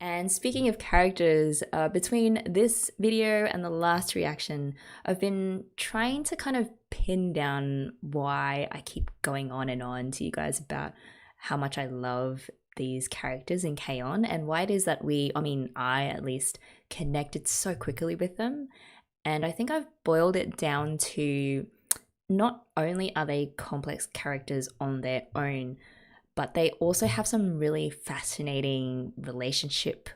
And speaking of characters, between this video and the last reaction, I've been trying to kind of pin down why I keep going on and on to you guys about how much I love these characters in K-On! And why it is that I at least, connected so quickly with them. And I think I've boiled it down to not only are they complex characters on their own, but they also have some really fascinating relationship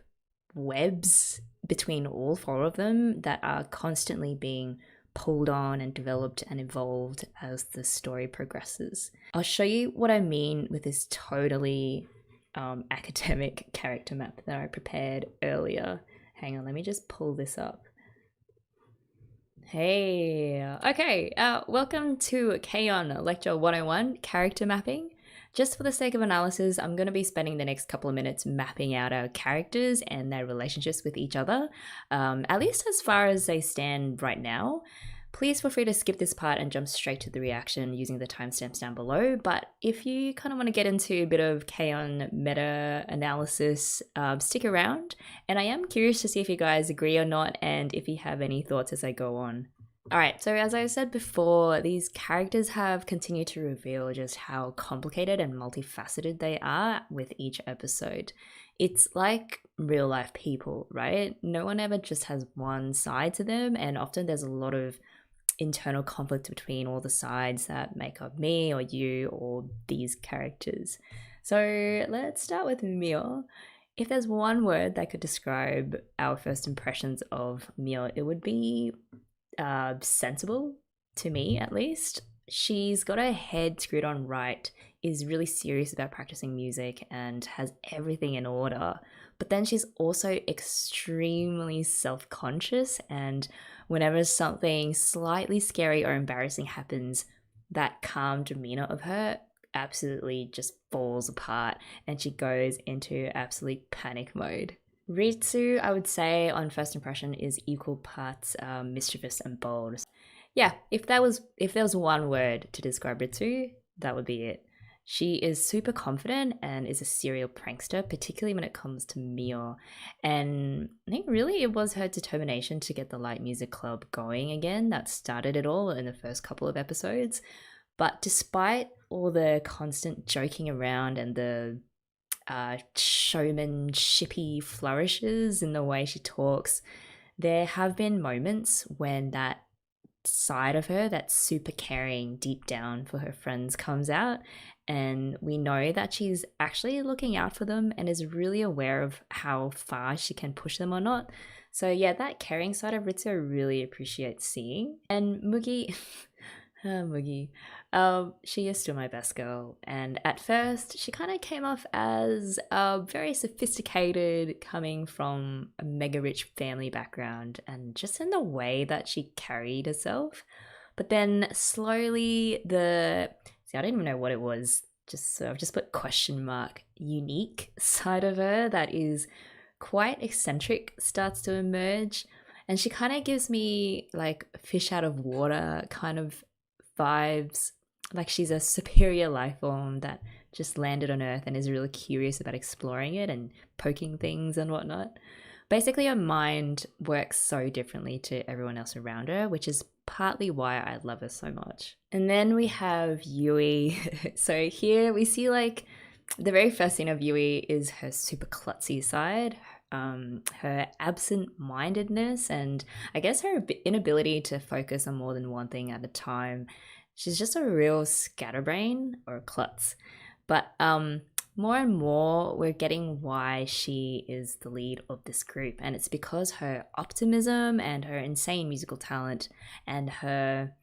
webs between all four of them that are constantly being pulled on and developed and evolved as the story progresses. I'll show you what I mean with this totally academic character map that I prepared earlier. Hang on, let me just pull this up. Hey, okay, welcome to K-On! Lecture 101, Character Mapping. Just for the sake of analysis, I'm going to be spending the next couple of minutes mapping out our characters and their relationships with each other, at least as far as they stand right now. Please feel free to skip this part and jump straight to the reaction using the timestamps down below, but if you kind of want to get into a bit of K-On! Meta-analysis, stick around, and I am curious to see if you guys agree or not and if you have any thoughts as I go on. Alright, so as I said before, these characters have continued to reveal just how complicated and multifaceted they are with each episode. It's like real life people, right? No one ever just has one side to them, and often there's a lot of internal conflict between all the sides that make up me or you or these characters. So let's start with Mio. If there's one word that could describe our first impressions of Mio, it would be sensible, to me at least. She's got her head screwed on right, is really serious about practicing music and has everything in order, but then she's also extremely self-conscious, and whenever something slightly scary or embarrassing happens, that calm demeanor of her absolutely just falls apart and she goes into absolute panic mode. Ritsu, I would say on first impression, is equal parts mischievous and bold. Yeah, if there was one word to describe Ritsu, that would be it. She is super confident and is a serial prankster, particularly when it comes to Mio. And I think really it was her determination to get the Light Music Club going again that started it all in the first couple of episodes. But despite all the constant joking around and the showmanshipy flourishes in the way she talks, there have been moments when that side of her that's super caring deep down for her friends comes out, and we know that she's actually looking out for them and is really aware of how far she can push them or not. So yeah, that caring side of Ritsu I really appreciate seeing. And Mugi Mugi, she is still my best girl, and at first she kind of came off as very sophisticated, coming from a mega rich family background, and just in the way that she carried herself. But then slowly I don't even know what it was, I've just put question mark, unique side of her that is quite eccentric starts to emerge, and she kind of gives me like fish out of water kind of vibes, like she's a superior life form that just landed on Earth and is really curious about exploring it and poking things and whatnot. Basically, her mind works so differently to everyone else around her, which is partly why I love her so much. And then we have Yui. So here we see like the very first scene of Yui is her super klutzy side, her absent-mindedness, and I guess her inability to focus on more than one thing at a time. She's just a real scatterbrain or a klutz. But more and more we're getting why she is the lead of this group, and it's because her optimism and her insane musical talent and her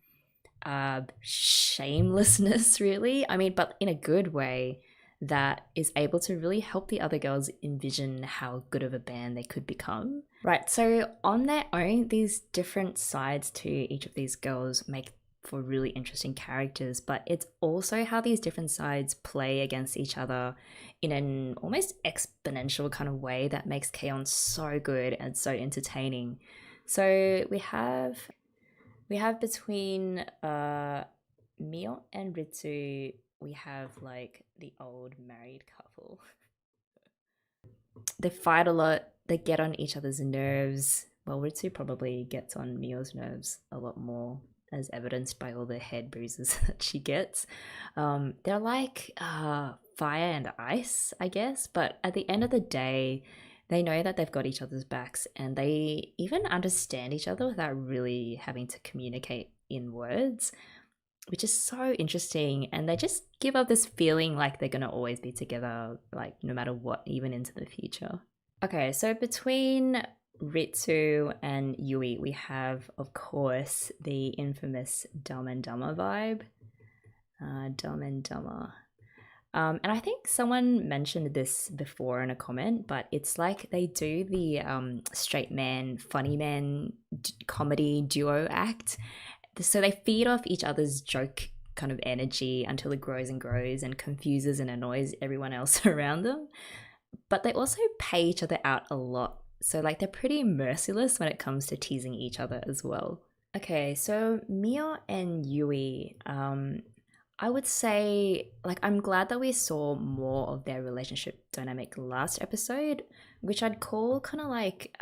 shamelessness, really. I mean, but in a good way, that is able to really help the other girls envision how good of a band they could become. Right, so on their own, these different sides to each of these girls make for really interesting characters, but it's also how these different sides play against each other in an almost exponential kind of way that makes K-On! So good and so entertaining. So we have between Mio and Ritsu, we have like the old married couple. they fight a lot, they get on each other's nerves. Well, Ritsu probably gets on Mio's nerves a lot more, as evidenced by all the head bruises that she gets. They're like fire and ice, I guess, but at the end of the day, they know that they've got each other's backs, and they even understand each other without really having to communicate in words, which is so interesting. And they just give up this feeling like they're gonna always be together, like no matter what, even into the future. Okay, so between Ritsu and Yui, we have, of course, the infamous Dumb and Dumber vibe. Dumb and Dumber. And I think someone mentioned this before in a comment, but it's like they do the straight man, funny man comedy duo act. So they feed off each other's joke kind of energy until it grows and grows and confuses and annoys everyone else around them. But they also pay each other out a lot. So like they're pretty merciless when it comes to teasing each other as well. Okay, so Mio and Yui, I would say, like, I'm glad that we saw more of their relationship dynamic last episode, which I'd call kind of like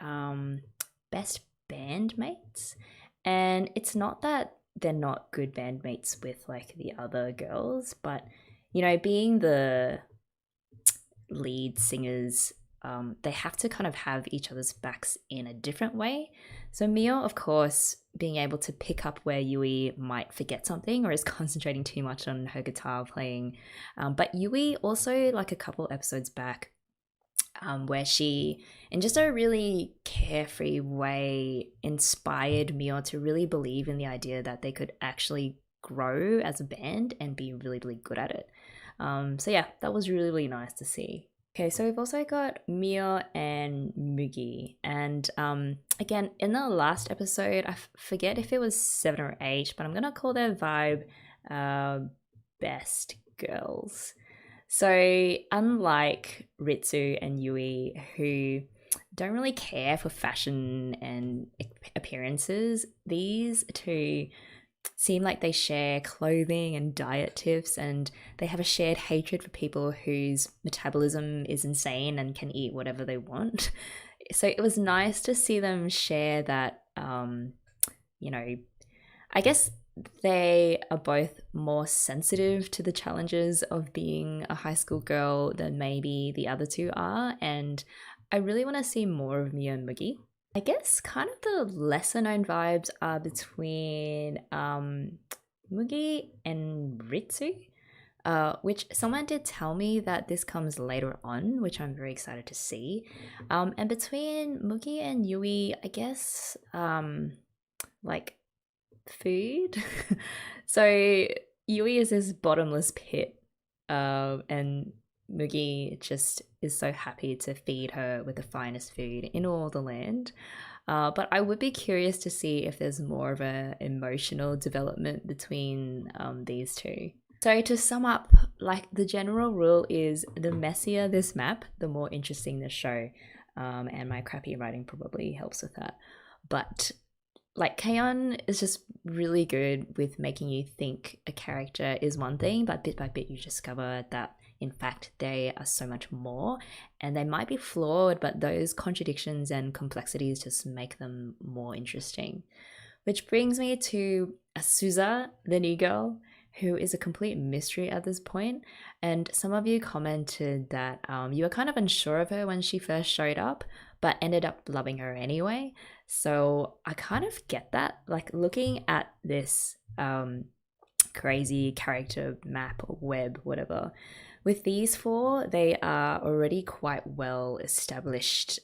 best bandmates. And it's not that they're not good bandmates with like the other girls, but you know, being the lead singers, they have to kind of have each other's backs in a different way. So Mio, of course, being able to pick up where Yui might forget something or is concentrating too much on her guitar playing. But Yui also, like a couple episodes back, where she, in just a really carefree way, inspired Mio to really believe in the idea that they could actually grow as a band and be really, really good at it. So yeah, that was really, really nice to see. Okay, so we've also got Mio and Mugi, and again, in the last episode, I forget if it was 7 or 8, but I'm gonna call their vibe best girls. So unlike Ritsu and Yui, who don't really care for fashion and appearances, these two seem like they share clothing and diet tips, and they have a shared hatred for people whose metabolism is insane and can eat whatever they want. So it was nice to see them share that, you know, I guess they are both more sensitive to the challenges of being a high school girl than maybe the other two are, and I really want to see more of Mio and Mugi. I guess kind of the lesser known vibes are between Mugi and Ritsu, which someone did tell me that this comes later on, which I'm very excited to see. And between Mugi and Yui, I guess like food. So Yui is this bottomless pit, and Mugi just is so happy to feed her with the finest food in all the land. But I would be curious to see if there's more of an emotional development between these two. So to sum up, like the general rule is the messier this map, the more interesting the show. And my crappy writing probably helps with that. But like K-On! Is just really good with making you think a character is one thing, but bit by bit you discover that in fact they are so much more, and they might be flawed, but those contradictions and complexities just make them more interesting. Which brings me to Asuza, the new girl, who is a complete mystery at this point. And some of you commented that you were kind of unsure of her when she first showed up, but ended up loving her anyway. So I kind of get that. Like looking at this crazy character map or web, whatever, with these four, they are already quite well established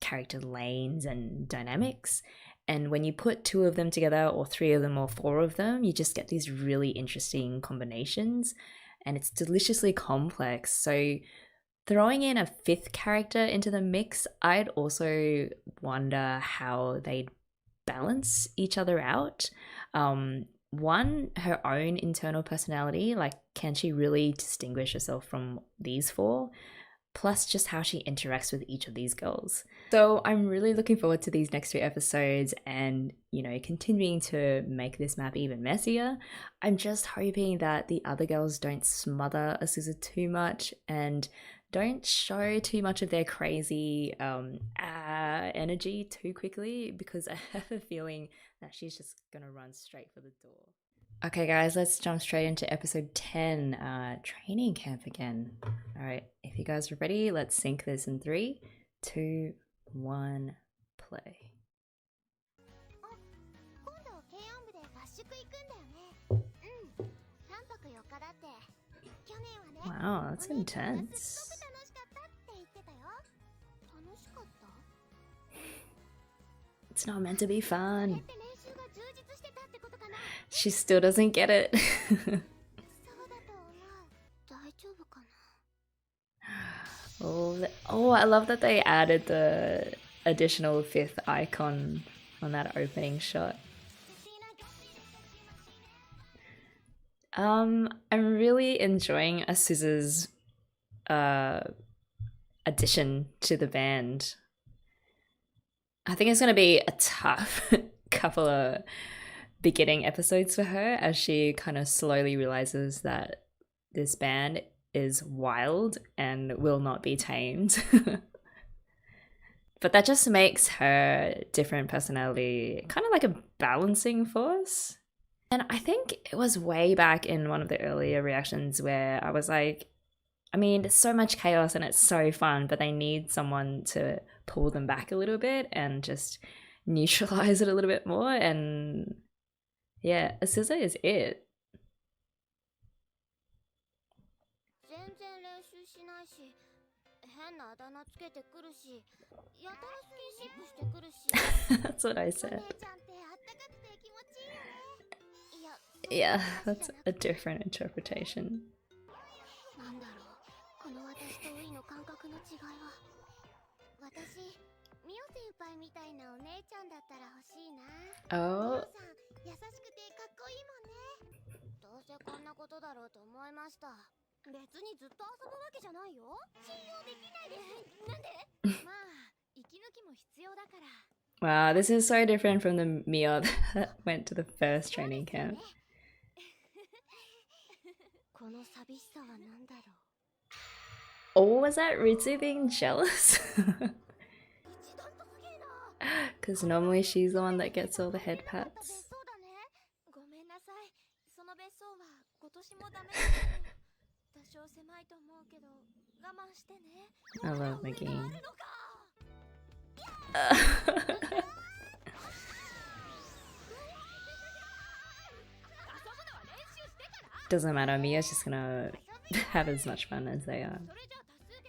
character lanes and dynamics. And when you put 2 of them together, or 3 of them, or 4 of them, you just get these really interesting combinations, and it's deliciously complex. So throwing in a 5th character into the mix, I'd also wonder how they'd balance each other out. One, her own internal personality, like can she really distinguish herself from these 4? Plus just how she interacts with each of these girls. So I'm really looking forward to these next 2 episodes and, you know, continuing to make this map even messier. I'm just hoping that the other girls don't smother Asuza too much and don't show too much of their crazy energy too quickly, because I have a feeling that she's just gonna run straight for the door. Okay guys, let's jump straight into episode 10, training camp again. Alright, if you guys are ready, let's sync this in 3, 2, 1, play. Wow, that's intense. It's not meant to be fun. She still doesn't get it. Oh, I love that they added the additional 5th icon on that opening shot. I'm really enjoying Azuz's addition to the band. I think it's going to be a tough couple of beginning episodes for her, as she kind of slowly realizes that this band is wild and will not be tamed. But that just makes her different personality kind of like a balancing force. And I think it was way back in one of the earlier reactions where I was like, I mean, there's so much chaos and it's so fun, but they need someone to pull them back a little bit and just neutralize it a little bit more. And yeah, Azusa is it. That's what I said. Yeah, that's a different interpretation. Oh. Wow, this is so different from the Mio that went to the first training camp. Oh, was that Ritsu being jealous? Because normally she's the one that gets all the head pats. I love the game. Doesn't matter, Mia's just gonna have as much fun as they are.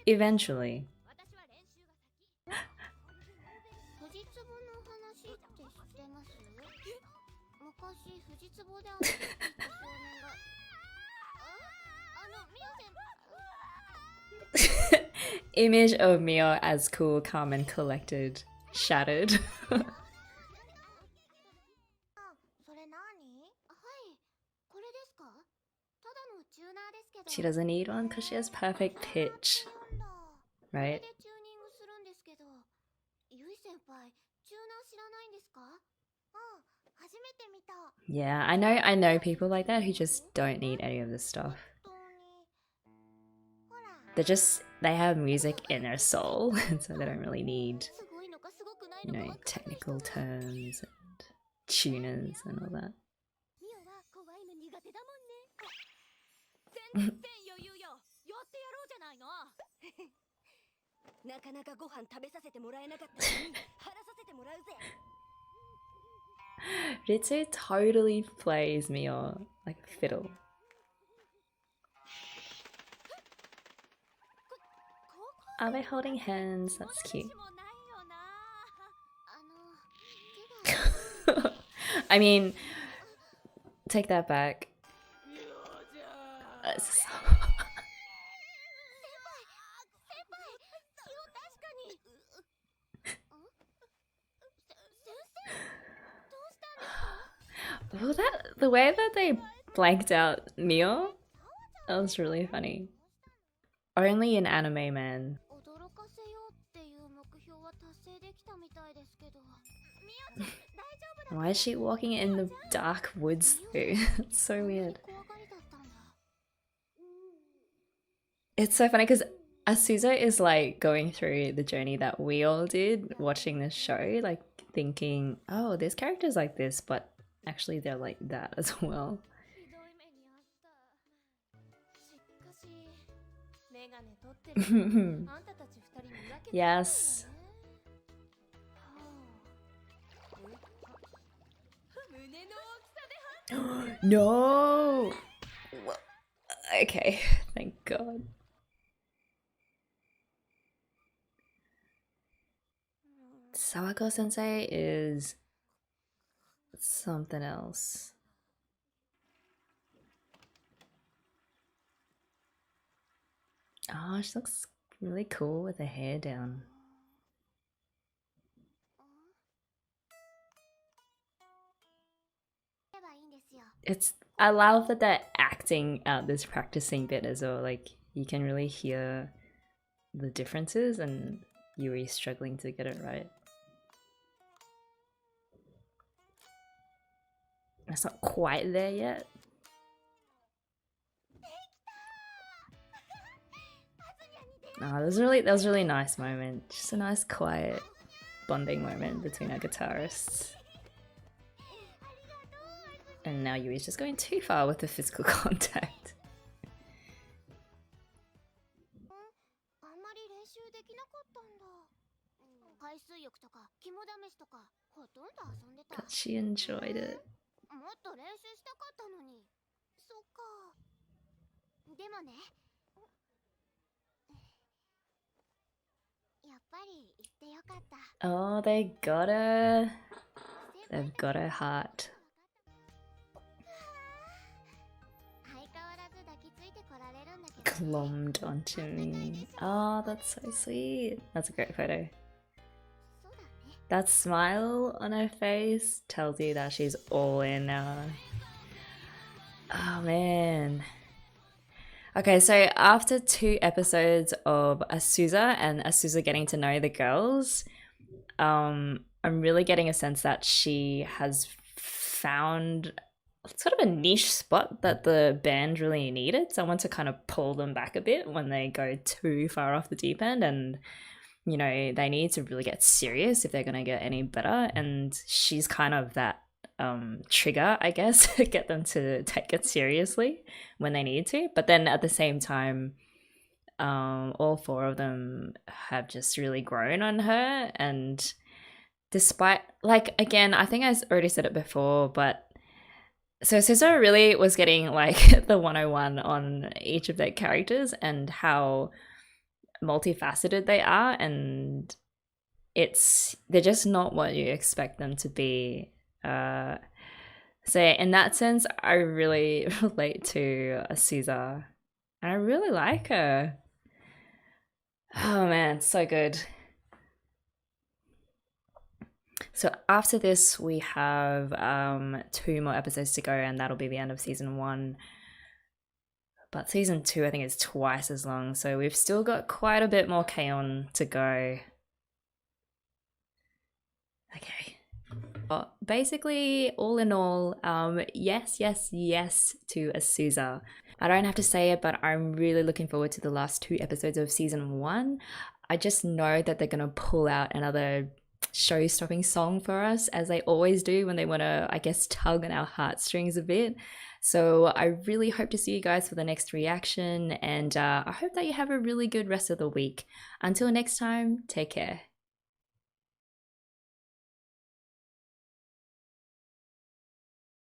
Eventually. Image of Mio as cool, calm and collected shattered. She doesn't need one because she has perfect pitch, right? Yeah, I know people like that who just don't need any of this stuff. They have music in their soul, and so they don't really need, you know, technical terms and tuners and all that. Ritsu totally plays Mio like a fiddle. Are they holding hands? That's cute. I mean, take that back. Well, the way that they blanked out Mio, that was really funny. Only in anime, man. Why is she walking in the dark woods though? It's so weird. It's so funny because Asuza is like going through the journey that we all did watching this show, like thinking, oh, there's characters like this, but actually they're like that as well. Yes. No! Okay, thank God. Sawako sensei is something else. Oh, she looks really cool with her hair down. I love that they're acting out this practicing bit as well. Like, you can really hear the differences and Yuri's struggling to get it right. It's not quite there yet. Oh, that was a really nice moment. Just a nice quiet bonding moment between our guitarists. And now Yuri's just going too far with the physical contact. But she enjoyed it. Oh, they got her. They've got her heart. Glommed onto me. Oh, that's so sweet. That's a great photo. That smile on her face tells you that she's all in now. Oh man. Okay, so after 2 episodes of Asuza and Asuza getting to know the girls, I'm really getting a sense that she has found sort of a niche spot that the band really needed. Someone to kind of pull them back a bit when they go too far off the deep end, and you know, they need to really get serious if they're going to get any better, and she's kind of that trigger, I guess, to get them to take it seriously when they need to. But then at the same time, all 4 of them have just really grown on her, and despite, like, again, I think I already said it before, but so Scissor really was getting like the 101 on each of their characters and how multifaceted they are, and they're just not what you expect them to be. So in that sense, I really relate to Caesar, and I really like her. Oh man, so good. So after this, we have 2 more episodes to go, and that'll be the end of season 1. But season 2, I think, is twice as long, so we've still got quite a bit more K-On! To go. Okay. Well, basically, all in all, yes to Asuza. I don't have to say it, but I'm really looking forward to the last 2 episodes of season 1. I just know that they're going to pull out another show-stopping song for us, as they always do when they want to, I guess, tug on our heartstrings a bit. So I really hope to see you guys for the next reaction, and I hope that you have a really good rest of the week. Until next time, take care.